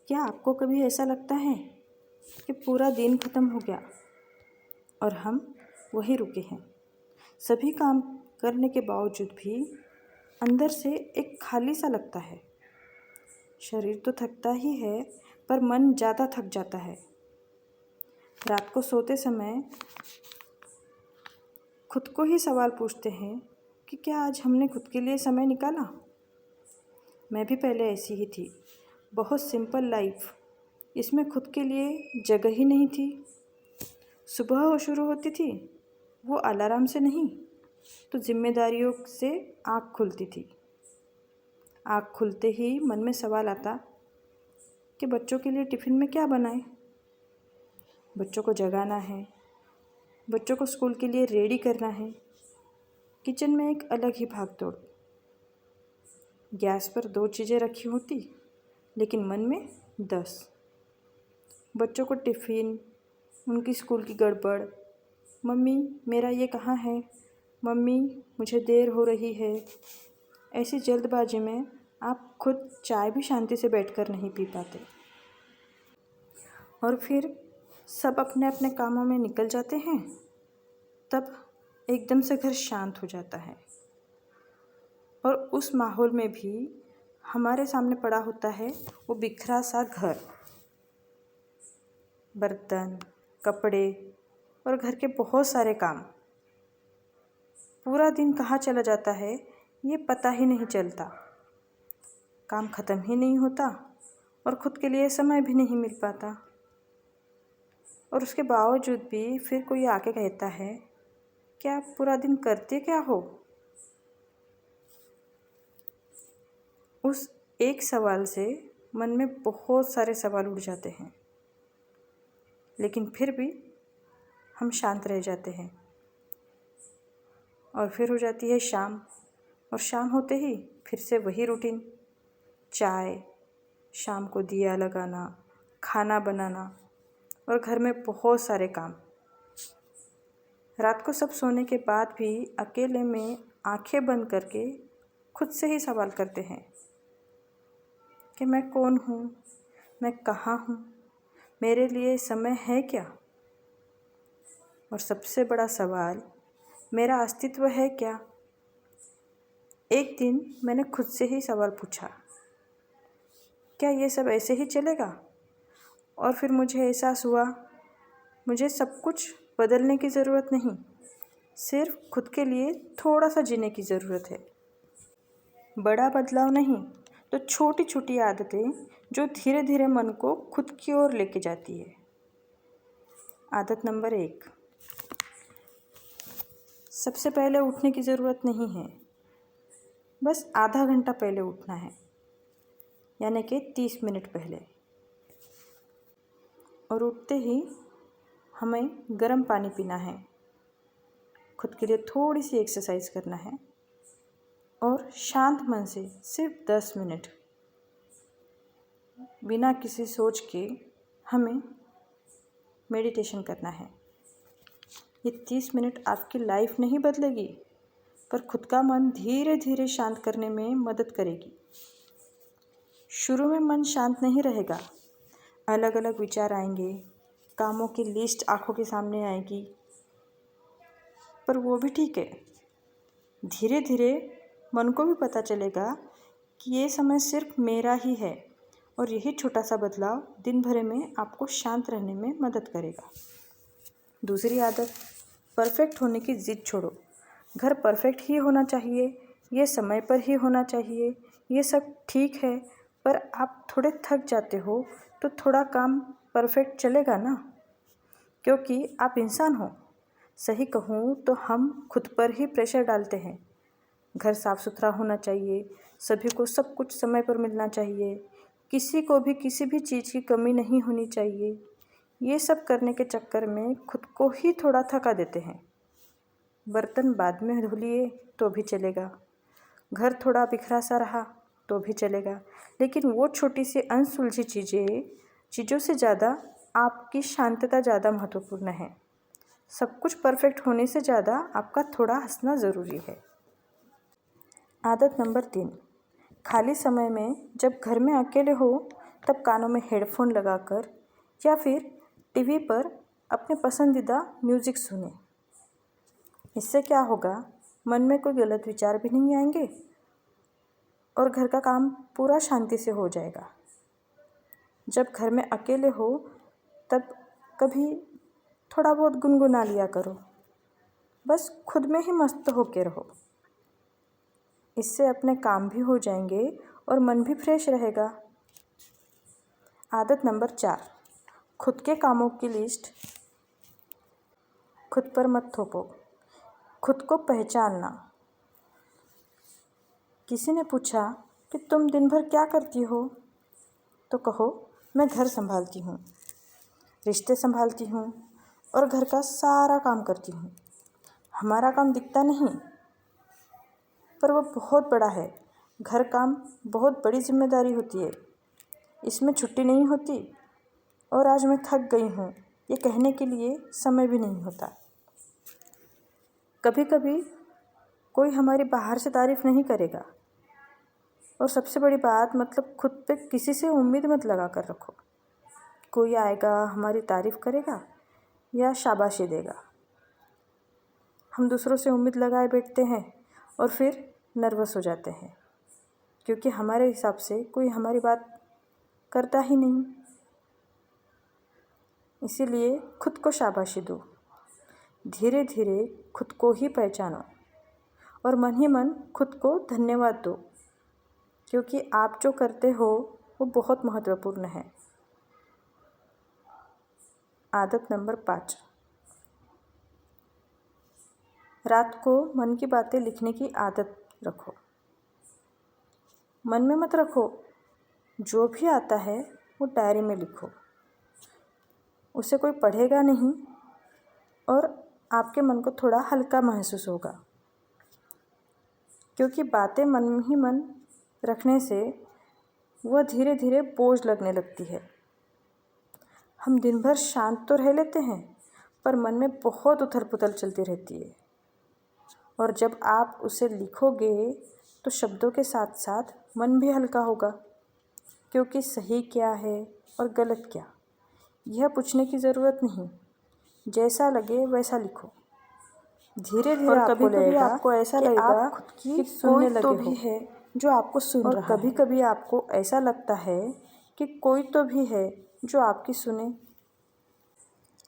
क्या आपको कभी ऐसा लगता है कि पूरा दिन ख़त्म हो गया और हम वहीं रुके हैं? सभी काम करने के बावजूद भी अंदर से एक खाली सा लगता है। शरीर तो थकता ही है, पर मन ज़्यादा थक जाता है। रात को सोते समय खुद को ही सवाल पूछते हैं कि क्या आज हमने खुद के लिए समय निकाला? मैं भी पहले ऐसी ही थी। बहुत सिंपल लाइफ, इसमें खुद के लिए जगह ही नहीं थी। सुबह हो शुरू होती थी, वो अलार्म से नहीं तो जिम्मेदारियों से आँख खुलती थी। आँख खुलते ही मन में सवाल आता कि बच्चों के लिए टिफ़िन में क्या बनाएं? बच्चों को जगाना है, बच्चों को स्कूल के लिए रेडी करना है। किचन में एक अलग ही भागदौड़। गैस पर 2 चीज़ें रखी होती, लेकिन मन में 10। बच्चों को टिफ़िन, उनकी स्कूल की गड़बड़, मम्मी मेरा ये कहाँ है, मम्मी मुझे देर हो रही है। ऐसी जल्दबाजी में आप खुद चाय भी शांति से बैठकर नहीं पी पाते। और फिर सब अपने अपने कामों में निकल जाते हैं, तब एकदम से घर शांत हो जाता है। और उस माहौल में भी हमारे सामने पड़ा होता है वो बिखरा सा घर, बर्तन, कपड़े और घर के बहुत सारे काम। पूरा दिन कहाँ चला जाता है ये पता ही नहीं चलता। काम ख़त्म ही नहीं होता और ख़ुद के लिए समय भी नहीं मिल पाता। और उसके बावजूद भी फिर कोई आके कहता है कि आप पूरा दिन करते क्या हो? उस एक सवाल से मन में बहुत सारे सवाल उठ जाते हैं, लेकिन फिर भी हम शांत रह जाते हैं। और फिर हो जाती है शाम, और शाम होते ही फिर से वही रूटीन। चाय, शाम को दिया लगाना, खाना बनाना और घर में बहुत सारे काम। रात को सब सोने के बाद भी अकेले में आंखें बंद करके खुद से ही सवाल करते हैं कि मैं कौन हूँ, मैं कहाँ हूँ, मेरे लिए समय है क्या? और सबसे बड़ा सवाल, मेरा अस्तित्व है क्या? एक दिन मैंने खुद से ही सवाल पूछा, क्या ये सब ऐसे ही चलेगा? और फिर मुझे एहसास हुआ, मुझे सब कुछ बदलने की ज़रूरत नहीं, सिर्फ खुद के लिए थोड़ा सा जीने की ज़रूरत है। बड़ा बदलाव नहीं, तो छोटी छोटी आदतें जो धीरे धीरे मन को खुद की ओर लेके जाती है। आदत नंबर 1, सबसे पहले उठने की ज़रूरत नहीं है, बस आधा घंटा पहले उठना है, यानी कि 30 मिनट पहले। और उठते ही हमें गर्म पानी पीना है, खुद के लिए थोड़ी सी एक्सरसाइज करना है और शांत मन से सिर्फ 10 मिनट बिना किसी सोच के हमें मेडिटेशन करना है। ये 30 मिनट आपकी लाइफ नहीं बदलेगी, पर खुद का मन धीरे धीरे शांत करने में मदद करेगी। शुरू में मन शांत नहीं रहेगा, अलग अलग विचार आएंगे, कामों की लिस्ट आंखों के सामने आएगी, पर वो भी ठीक है। धीरे धीरे मन को भी पता चलेगा कि ये समय सिर्फ मेरा ही है, और यही छोटा सा बदलाव दिन भर में आपको शांत रहने में मदद करेगा। दूसरी आदत, परफेक्ट होने की ज़िद छोड़ो। घर परफेक्ट ही होना चाहिए, ये समय पर ही होना चाहिए, ये सब ठीक है, पर आप थोड़े थक जाते हो तो थोड़ा काम परफेक्ट चलेगा ना, क्योंकि आप इंसान हो। सही कहूँ तो हम खुद पर ही प्रेशर डालते हैं। घर साफ़ सुथरा होना चाहिए, सभी को सब कुछ समय पर मिलना चाहिए, किसी को भी किसी भी चीज़ की कमी नहीं होनी चाहिए। ये सब करने के चक्कर में खुद को ही थोड़ा थका देते हैं। बर्तन बाद में धो लिए तो भी चलेगा, घर थोड़ा बिखरा सा रहा तो भी चलेगा, लेकिन वो छोटी सी अनसुलझी चीज़ों से ज़्यादा आपकी शांतता ज़्यादा महत्वपूर्ण है। सब कुछ परफेक्ट होने से ज़्यादा आपका थोड़ा हंसना ज़रूरी है। आदत नंबर 3, खाली समय में जब घर में अकेले हो तब कानों में हेडफोन लगाकर या फिर टीवी पर अपने पसंदीदा म्यूज़िक सुने। इससे क्या होगा, मन में कोई गलत विचार भी नहीं आएंगे और घर का काम पूरा शांति से हो जाएगा। जब घर में अकेले हो तब कभी थोड़ा बहुत गुनगुना लिया करो, बस खुद में ही मस्त होके रहो। इससे अपने काम भी हो जाएंगे और मन भी फ्रेश रहेगा। आदत नंबर 4, खुद के कामों की लिस्ट खुद पर मत थोपो। खुद को पहचानना। किसी ने पूछा कि तुम दिन भर क्या करती हो, तो कहो मैं घर संभालती हूँ, रिश्ते संभालती हूँ और घर का सारा काम करती हूँ। हमारा काम दिखता नहीं, पर वो बहुत बड़ा है। घर काम बहुत बड़ी जिम्मेदारी होती है, इसमें छुट्टी नहीं होती और आज मैं थक गई हूँ ये कहने के लिए समय भी नहीं होता। कभी कभी कोई हमारी बाहर से तारीफ़ नहीं करेगा और सबसे बड़ी बात, मतलब खुद पे किसी से उम्मीद मत लगा कर रखो। कोई आएगा हमारी तारीफ़ करेगा या शाबाशी देगा। हम दूसरों से उम्मीद लगाए बैठते हैं और फिर नर्वस हो जाते हैं, क्योंकि हमारे हिसाब से कोई हमारी बात करता ही नहीं। इसीलिए खुद को शाबाशी दो, धीरे धीरे खुद को ही पहचानो और मन ही मन खुद को धन्यवाद दो, क्योंकि आप जो करते हो वो बहुत महत्वपूर्ण है। आदत नंबर 5, रात को मन की बातें लिखने की आदत रखो। मन में मत रखो, जो भी आता है वो डायरी में लिखो। उसे कोई पढ़ेगा नहीं और आपके मन को थोड़ा हल्का महसूस होगा, क्योंकि बातें मन ही मन रखने से वह धीरे धीरे बोझ लगने लगती है। हम दिन भर शांत तो रह लेते हैं, पर मन में बहुत उथल पुथल चलती रहती है। और जब आप उसे लिखोगे तो शब्दों के साथ साथ मन भी हल्का होगा, क्योंकि सही क्या है और गलत क्या, यह पूछने की ज़रूरत नहीं। जैसा लगे वैसा लिखो। धीरे धीरे आपको लगेगा, आपको ऐसा लगेगा कि कोई तो भी है जो आपको सुन रहा है। कभी कभी आपको ऐसा लगता है कि कोई तो भी है जो आपकी सुने,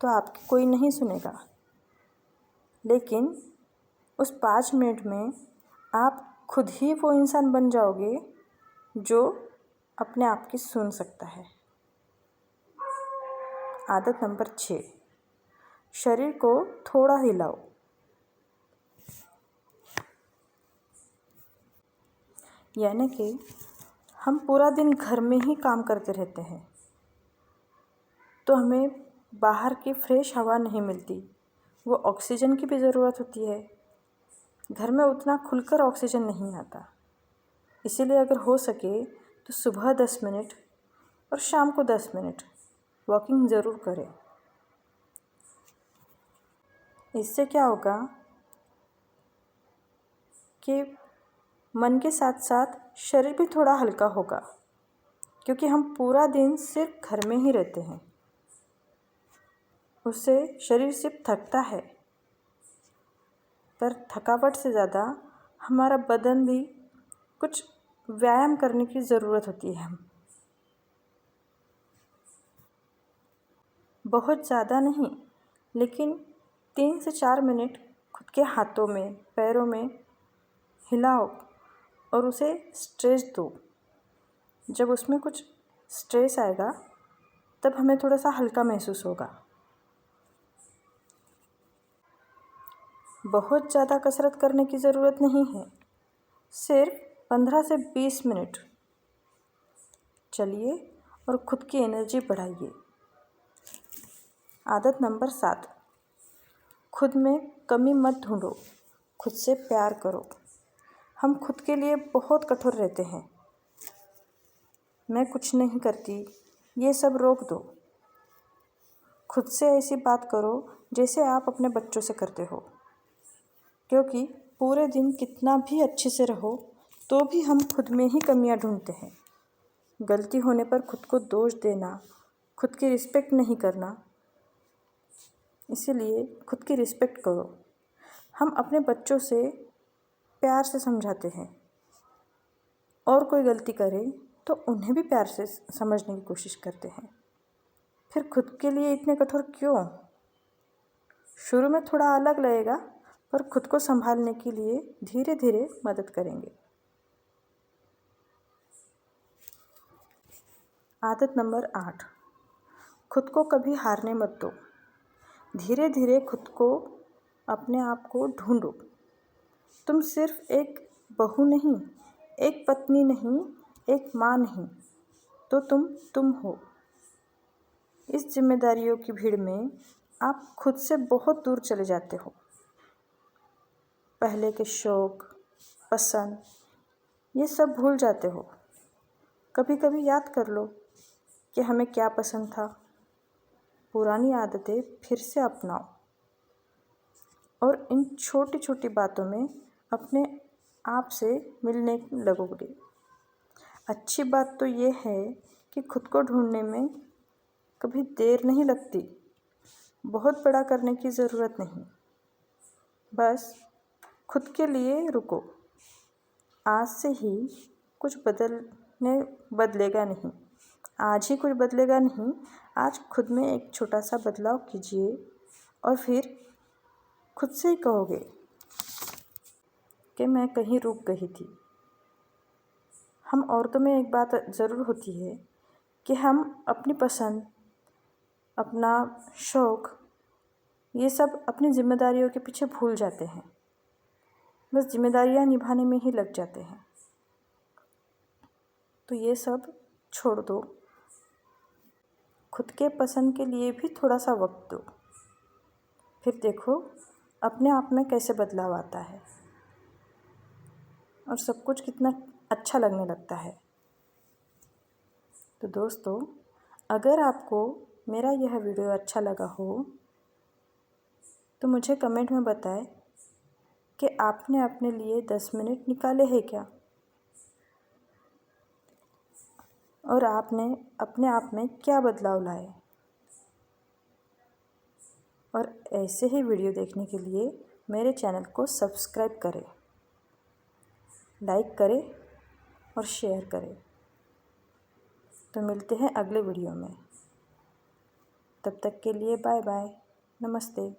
तो आपकी कोई नहीं सुनेगा। लेकिन उस 5 मिनट में आप खुद ही वो इंसान बन जाओगे जो अपने आप की सुन सकता है। आदत नंबर 6, शरीर को थोड़ा हिलाओ। यानी कि हम पूरा दिन घर में ही काम करते रहते हैं, तो हमें बाहर की फ्रेश हवा नहीं मिलती, वो ऑक्सीजन की भी ज़रूरत होती है। घर में उतना खुलकर ऑक्सीजन नहीं आता। इसीलिए अगर हो सके तो सुबह 10 मिनट और शाम को 10 मिनट वॉकिंग ज़रूर करें। इससे क्या होगा कि मन के साथ साथ शरीर भी थोड़ा हल्का होगा, क्योंकि हम पूरा दिन सिर्फ घर में ही रहते हैं। उससे शरीर सिर्फ थकता है, पर थकावट से ज़्यादा हमारा बदन भी कुछ व्यायाम करने की ज़रूरत होती है। बहुत ज़्यादा नहीं, लेकिन 3 से 4 मिनट खुद के हाथों में पैरों में हिलाओ और उसे स्ट्रेच दो। जब उसमें कुछ स्ट्रेस आएगा तब हमें थोड़ा सा हल्का महसूस होगा। बहुत ज़्यादा कसरत करने की ज़रूरत नहीं है, सिर्फ 15 से 20 मिनट चलिए और खुद की एनर्जी बढ़ाइए। आदत नंबर 7, खुद में कमी मत ढूंढो, खुद से प्यार करो। हम खुद के लिए बहुत कठोर रहते हैं। मैं कुछ नहीं करती, ये सब रोक दो। खुद से ऐसी बात करो जैसे आप अपने बच्चों से करते हो, क्योंकि पूरे दिन कितना भी अच्छे से रहो तो भी हम खुद में ही कमियां ढूंढते हैं। गलती होने पर खुद को दोष देना, खुद की रिस्पेक्ट नहीं करना। इसीलिए खुद की रिस्पेक्ट करो। हम अपने बच्चों से प्यार से समझाते हैं और कोई गलती करे तो उन्हें भी प्यार से समझने की कोशिश करते हैं। फिर खुद के लिए इतने कठोर क्यों? शुरू में थोड़ा अलग लगेगा, पर खुद को संभालने के लिए धीरे धीरे मदद करेंगे। आदत नंबर 8, खुद को कभी हारने मत दो। धीरे धीरे खुद को, अपने आप को ढूंढो। तुम सिर्फ एक बहू नहीं, एक पत्नी नहीं, एक माँ नहीं, तो तुम हो। इस जिम्मेदारियों की भीड़ में आप खुद से बहुत दूर चले जाते हो। पहले के शौक, पसंद, ये सब भूल जाते हो। कभी कभी याद कर लो कि हमें क्या पसंद था। पुरानी आदतें फिर से अपनाओ और इन छोटी छोटी बातों में अपने आप से मिलने लगोगे। अच्छी बात तो ये है कि खुद को ढूंढने में कभी देर नहीं लगती। बहुत बड़ा करने की ज़रूरत नहीं, बस खुद के लिए रुको। आज से ही कुछ बदलेगा नहीं, आज ही कुछ बदलेगा नहीं। आज खुद में एक छोटा सा बदलाव कीजिए और फिर खुद से ही कहोगे कि मैं कहीं रुक गई थी। हम औरतों में एक बात ज़रूर होती है कि हम अपनी पसंद, अपना शौक़, ये सब अपनी जिम्मेदारियों के पीछे भूल जाते हैं। बस जिम्मेदारियां निभाने में ही लग जाते हैं। तो ये सब छोड़ दो। खुद के पसंद के लिए भी थोड़ा सा वक्त दो। फिर देखो अपने आप में कैसे बदलाव आता है और सब कुछ कितना अच्छा लगने लगता है। तो दोस्तों, अगर आपको मेरा यह वीडियो अच्छा लगा हो तो मुझे कमेंट में बताएं कि आपने अपने लिए 10 मिनट निकाले हैं क्या, और आपने अपने आप में क्या बदलाव लाए। और ऐसे ही वीडियो देखने के लिए मेरे चैनल को सब्सक्राइब करें, लाइक करें और शेयर करें। तो मिलते हैं अगले वीडियो में। तब तक के लिए बाय बाय, नमस्ते।